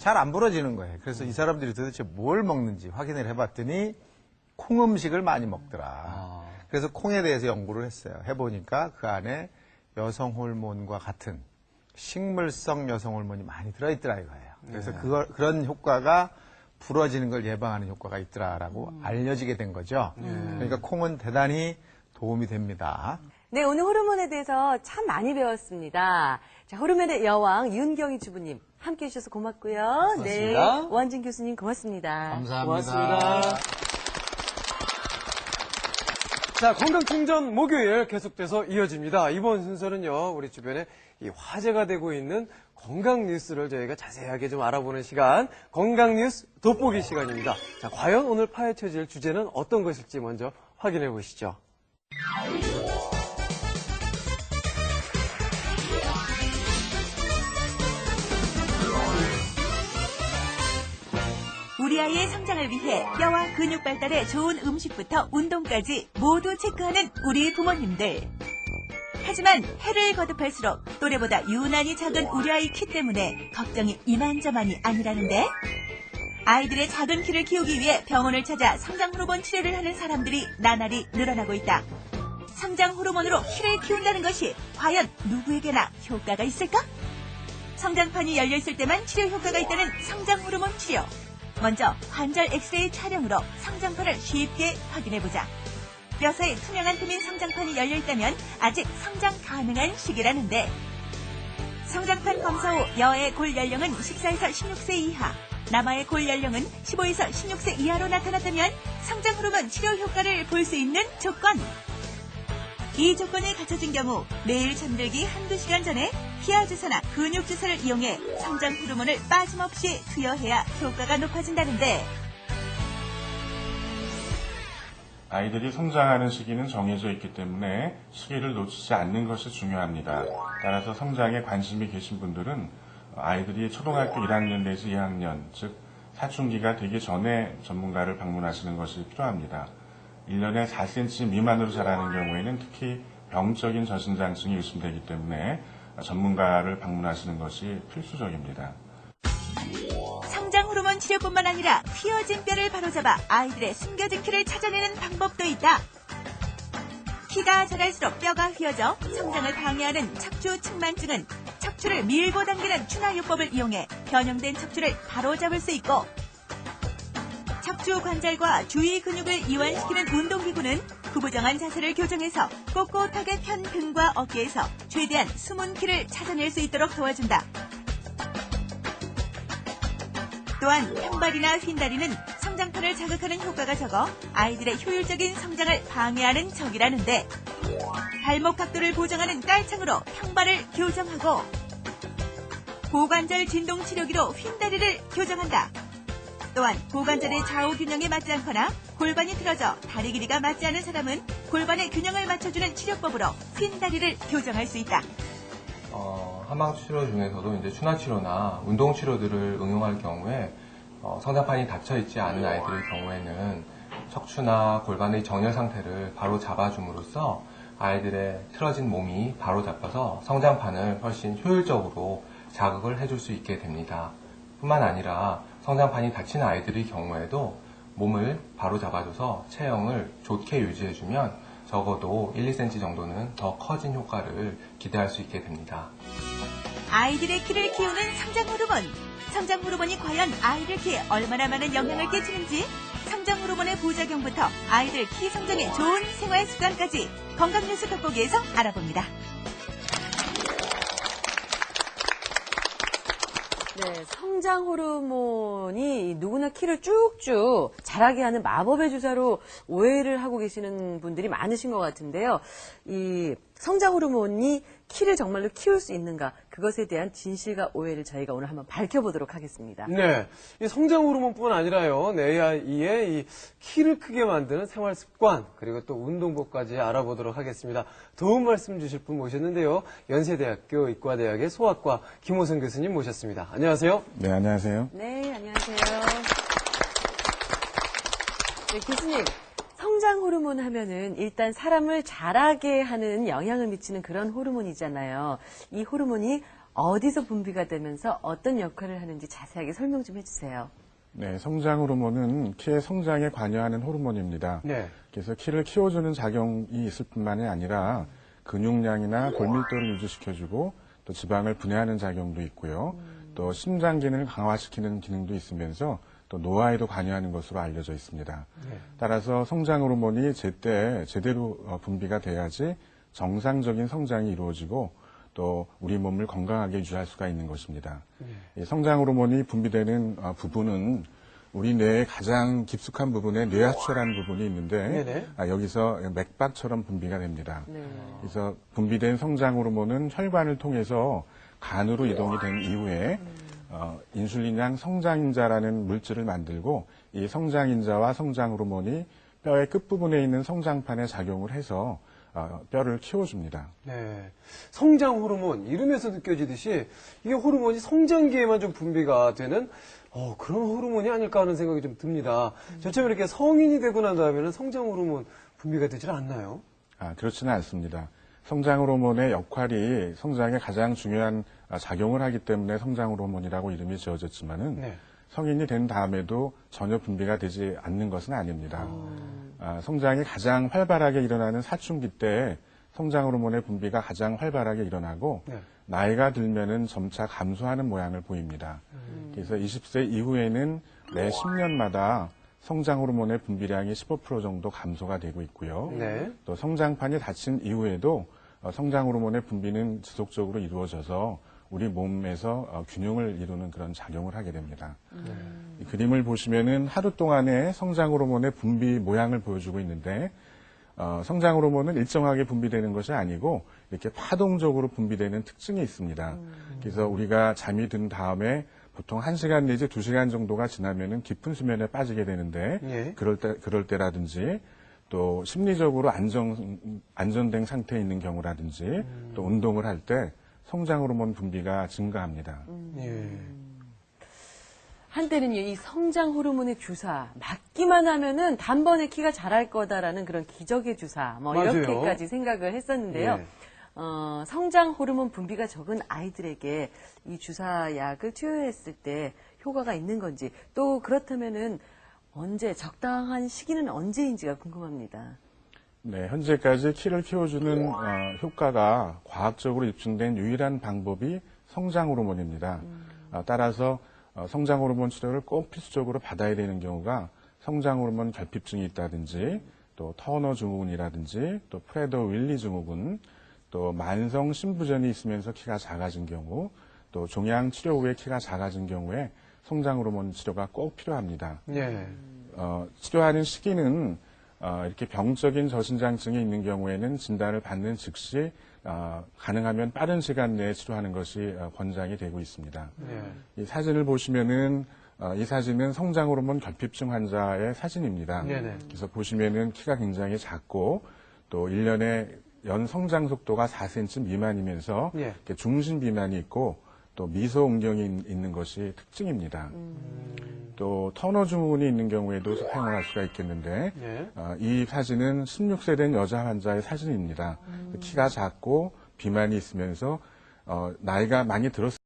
잘 안 부러지는 거예요. 그래서 이 사람들이 도대체 뭘 먹는지 확인을 해봤더니 콩 음식을 많이 먹더라. 그래서 콩에 대해서 연구를 했어요. 해보니까 그 안에 여성 호르몬과 같은 식물성 여성 호르몬이 많이 들어있더라 이거예요. 그래서 그런 효과가 부러지는 걸 예방하는 효과가 있더라라고 알려지게 된 거죠. 그러니까 콩은 대단히 도움이 됩니다. 네, 오늘 호르몬에 대해서 참 많이 배웠습니다. 자, 호르몬의 여왕 윤경희 주부님 함께해 주셔서 고맙고요. 고맙습니다. 네, 오한진 교수님 고맙습니다. 감사합니다. 고맙습니다. 자, 건강충전 목요일 계속돼서 이어집니다. 이번 순서는요, 우리 주변에 이 화제가 되고 있는 건강 뉴스를 저희가 자세하게 좀 알아보는 시간, 건강 뉴스 돋보기 시간입니다. 자, 과연 오늘 파헤쳐질 주제는 어떤 것일지 먼저 확인해 보시죠. 우리 아이의 성장을 위해 뼈와 근육 발달에 좋은 음식부터 운동까지 모두 체크하는 우리 부모님들. 하지만 해를 거듭할수록 또래보다 유난히 작은 우리 아이 키 때문에 걱정이 이만저만이 아니라는데, 아이들의 작은 키를 키우기 위해 병원을 찾아 성장 호르몬 치료를 하는 사람들이 나날이 늘어나고 있다. 성장 호르몬으로 키를 키운다는 것이 과연 누구에게나 효과가 있을까? 성장판이 열려있을 때만 치료 효과가 있다는 성장 호르몬 치료. 먼저 관절 엑스레이 촬영으로 성장판을 쉽게 확인해보자. 뼈사이 투명한 틈인 성장판이 열려있다면 아직 성장 가능한 시기라는데, 성장판 검사 후 여아의 골 연령은 14에서 16세 이하, 남아의 골 연령은 15에서 16세 이하로 나타났다면 성장 호르몬 치료 효과를 볼 수 있는 조건. 이 조건이 갖춰진 경우 매일 잠들기 한두 시간 전에 피하 주사나 근육 주사를 이용해 성장 호르몬을 빠짐없이 투여해야 효과가 높아진다는데, 아이들이 성장하는 시기는 정해져 있기 때문에 시기를 놓치지 않는 것이 중요합니다. 따라서 성장에 관심이 계신 분들은 아이들이 초등학교 1학년 내지 2학년, 즉 사춘기가 되기 전에 전문가를 방문하시는 것이 필요합니다. 1년에 4cm 미만으로 자라는 경우에는 특히 병적인 저신장증이 의심되기 때문에 전문가를 방문하시는 것이 필수적입니다. 성장 호르몬 치료뿐만 아니라 휘어진 뼈를 바로잡아 아이들의 숨겨진 키를 찾아내는 방법도 있다. 키가 자랄수록 뼈가 휘어져 성장을 방해하는 척추 측만증은 척추를 밀고 당기는 추나요법을 이용해 변형된 척추를 바로잡을 수 있고, 척추 관절과 주위 근육을 이완시키는 운동기구는 구부정한 자세를 교정해서 꼿꼿하게 편 등과 어깨에서 최대한 숨은 키를 찾아낼 수 있도록 도와준다. 또한 평발이나 휜다리는 성장판을 자극하는 효과가 적어 아이들의 효율적인 성장을 방해하는 적이라는데, 발목 각도를 보정하는 깔창으로 평발을 교정하고, 고관절 진동 치료기로 휜다리를 교정한다. 또한 고관절의 좌우 균형에 맞지 않거나 골반이 틀어져 다리 길이가 맞지 않은 사람은 골반의 균형을 맞춰주는 치료법으로 휜다리를 교정할 수 있다. 한방 치료 중에서도 이제 추나 치료나 운동 치료들을 응용할 경우에 성장판이 닫혀 있지 않은 아이들의 경우에는 척추나 골반의 정렬 상태를 바로 잡아줌으로써 아이들의 틀어진 몸이 바로 잡혀서 성장판을 훨씬 효율적으로 자극을 해줄 수 있게 됩니다. 뿐만 아니라 성장판이 닫힌 아이들의 경우에도 몸을 바로 잡아줘서 체형을 좋게 유지해주면 적어도 1, 2cm 정도는 더 커진 효과를 기대할 수 있게 됩니다. 아이들의 키를 키우는 성장 호르몬. 성장 호르몬이 과연 아이들 키에 얼마나 많은 영향을 끼치는지, 성장 호르몬의 부작용부터 아이들 키 성장에 좋은 생활 습관까지 건강 뉴스 돋보기에서 알아봅니다. 네, 성장 호르몬이 누구나 키를 쭉쭉 자라게 하는 마법의 주사로 오해를 하고 계시는 분들이 많으신 것 같은데요. 이 성장 호르몬이 키를 정말로 키울 수 있는가, 그것에 대한 진실과 오해를 저희가 오늘 한번 밝혀보도록 하겠습니다. 네, 이 성장 호르몬뿐 아니라요, 내 아이의 이 키를 크게 만드는 생활 습관, 그리고 또 운동법까지 알아보도록 하겠습니다. 도움 말씀 주실 분 모셨는데요, 연세대학교 의과대학의 소아과 김호선 교수님 모셨습니다. 안녕하세요. 네, 안녕하세요. 네, 안녕하세요. 네, 교수님. 성장 호르몬 하면은 일단 사람을 자라게 하는 영향을 미치는 그런 호르몬이잖아요. 이 호르몬이 어디서 분비가 되면서 어떤 역할을 하는지 자세하게 설명 좀 해주세요. 네, 성장 호르몬은 키의 성장에 관여하는 호르몬입니다. 네. 그래서 키를 키워주는 작용이 있을 뿐만이 아니라 근육량이나 골밀도를 유지시켜주고 또 지방을 분해하는 작용도 있고요. 또 심장 기능을 강화시키는 기능도 있으면서 또 노화에도 관여하는 것으로 알려져 있습니다. 따라서 성장 호르몬이 제대로 분비가 돼야지 정상적인 성장이 이루어지고 또 우리 몸을 건강하게 유지할 수가 있는 것입니다. 이 성장 호르몬이 분비되는 부분은 우리 뇌의 가장 깊숙한 부분에 뇌하수체라는 부분이 있는데 여기서 맥박처럼 분비가 됩니다. 그래서 분비된 성장 호르몬은 혈관을 통해서 간으로 이동이 된 이후에 인슐린양 성장인자라는 물질을 만들고 이 성장인자와 성장 호르몬이 뼈의 끝부분에 있는 성장판에 작용을 해서 뼈를 키워줍니다. 네. 성장 호르몬, 이름에서 느껴지듯이 이게 호르몬이 성장기에만 좀 분비가 되는 그런 호르몬이 아닐까 하는 생각이 좀 듭니다. 저처럼 이렇게 성인이 되고 난 다음에는 성장 호르몬 분비가 되질 않나요? 그렇지는 않습니다. 성장 호르몬의 역할이 성장에 가장 중요한 작용을 하기 때문에 성장 호르몬이라고 이름이 지어졌지만은 성인이 된 다음에도 전혀 분비가 되지 않는 것은 아닙니다. 성장이 가장 활발하게 일어나는 사춘기 때 성장 호르몬의 분비가 가장 활발하게 일어나고 나이가 들면은 점차 감소하는 모양을 보입니다. 그래서 20세 이후에는 매 10년마다 성장 호르몬의 분비량이 15% 정도 감소가 되고 있고요. 또 성장판이 닫힌 이후에도 성장 호르몬의 분비는 지속적으로 이루어져서 우리 몸에서 균형을 이루는 그런 작용을 하게 됩니다. 이 그림을 보시면은 하루 동안의 성장 호르몬의 분비 모양을 보여주고 있는데 성장 호르몬은 일정하게 분비되는 것이 아니고 이렇게 파동적으로 분비되는 특징이 있습니다. 그래서 우리가 잠이 든 다음에 보통 1시간 내지 2시간 정도가 지나면은 깊은 수면에 빠지게 되는데 그럴 때라든지 또 심리적으로 안전된 상태에 있는 경우라든지 또 운동을 할 때 성장 호르몬 분비가 증가합니다. 한때는요, 이 성장 호르몬의 주사, 맞기만 하면은 단번에 키가 자랄 거다라는 그런 기적의 주사, 이렇게까지 생각을 했었는데요. 성장 호르몬 분비가 적은 아이들에게 이 주사약을 투여했을 때 효과가 있는 건지, 또 그렇다면은 적당한 시기는 언제인지가 궁금합니다. 네, 현재까지 키를 키워주는 효과가 과학적으로 입증된 유일한 방법이 성장 호르몬입니다. 따라서 성장 호르몬 치료를 꼭 필수적으로 받아야 되는 경우가 성장 호르몬 결핍증이 있다든지 또 터너 증후군이라든지 또 프레더 윌리 증후군 또 만성 심부전이 있으면서 키가 작아진 경우 또 종양 치료 후에 키가 작아진 경우에 성장 호르몬 치료가 꼭 필요합니다. 치료하는 시기는 이렇게 병적인 저신장증이 있는 경우에는 진단을 받는 즉시 가능하면 빠른 시간 내에 치료하는 것이 권장이 되고 있습니다. 이 사진을 보시면은 이 사진은 성장 호르몬 결핍증 환자의 사진입니다. 그래서 보시면은 키가 굉장히 작고 또 1년에 연 성장 속도가 4cm 미만이면서 이렇게 중심 비만이 있고 또 미소 옹경이 있는 것이 특징입니다. 또 터너 증후군이 있는 경우에도 사용을 할 수가 있겠는데 이 사진은 16세 된 여자 환자의 사진입니다. 키가 작고 비만이 있으면서 나이가 많이 들었을